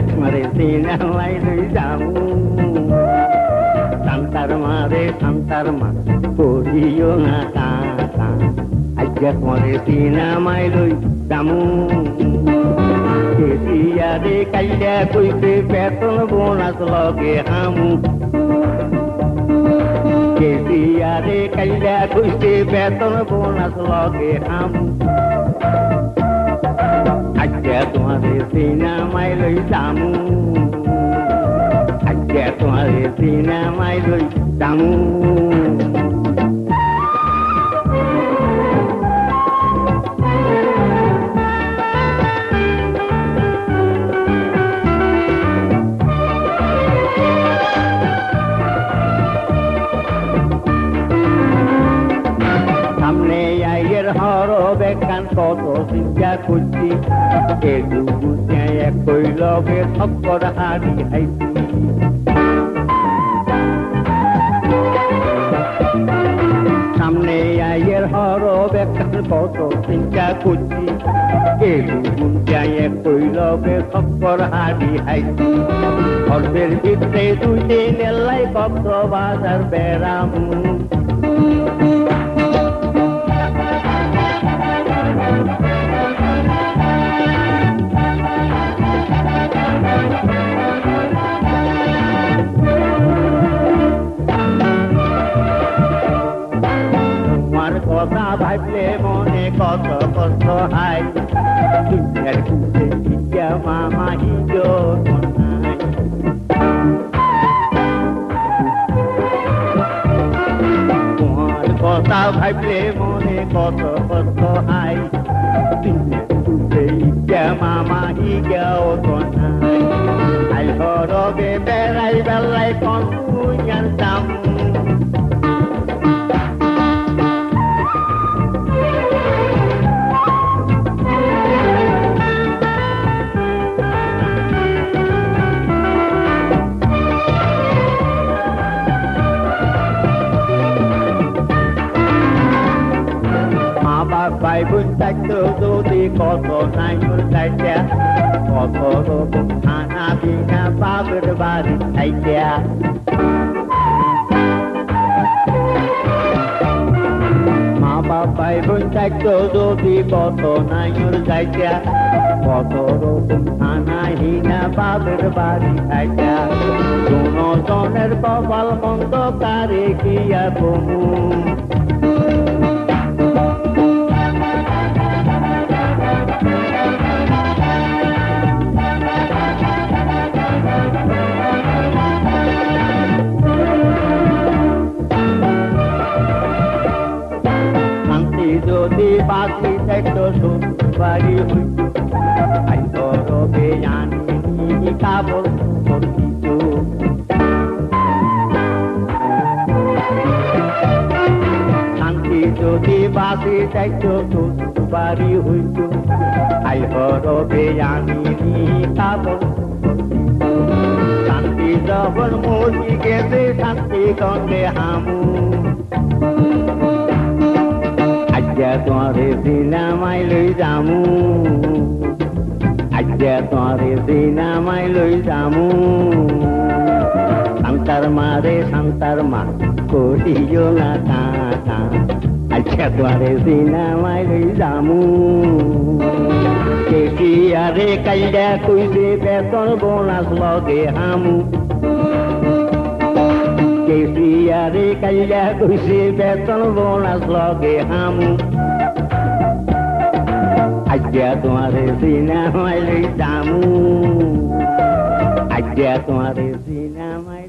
তোমারে সিনেমায় লই যামু সান্তার মা করিও না কাকা আজকে তোমারে সিনেমায় লই যামু কেসিয়ারে কাইয়া কইতে বেতন বোনাস লগে হামু কেসিয়ারে কাইয়া কইতে বেতন বোনাস লগে হামু আজকে তোমারে সিনেমায় লই যামু আজকে তোমারে সিনেমায় লই যামু সামনে আইয়ের হর বেকান কত চিন্তা করছি একটু বুঝে একই লগে থপ্পর হাড়ি হাইছি সামনে আইয়ের হর বেকান কত চিন্তা করছি একটু বুঝে একই লগে থপ্পর হাড়ি হাইছি অল্পের ভিতরে দুই দিন এলাই কত বাজার বেড়াম কথা ভাবলে মনে কত কষ্ট হয় দুনিয়ার কুটে ইচ্ছা মামা হিজো তোমার কথা ভাবলে মনে কত কষ্ট হয় দুনিয়ার কুটে ইচ্ছা মামা হিজাও নাই আই হরবে বেড়াই বেলাই কোন দুনিয়ার দাম ভাই বোন থাকতো যদি কত নাই চাইতা কত রকম খানা পিনা বাপের বাড়ি চাইতা মা বাপ ভাই বোন থাকতো যদি কত নাই চাইতা কত রকম খানা হিনা বাপের বাড়ি চাইতা কোনো জনের কপাল মন্দ কারে গিয়া কমু যদি বাকি থাকতো বাড়ি হইত আই করবে জানি কাবল করতিত শান্তি যদি বাকি থাকতো বাড়ি হইত আই করবে জানি কাবল শান্তি যখন মরি গেছে শান্তি গন্ধে হামু আজকে তোমারে সিনেমায় লই যামু আজকে তোমারে সিনেমায় লই যামু সান্তার মা করিও না কাকা আজকে তোমারে সিনেমায় লই যামু কেসিয়ারে কাইয়া কইছে বেতন বোনাস লগে হামু কেসিয়ারে কাইয়া কইছে বেতন বোনাস লগে হামু আজকে তোমারে সিনেমায় লই যামু আজকে তোমারে সিনেমায়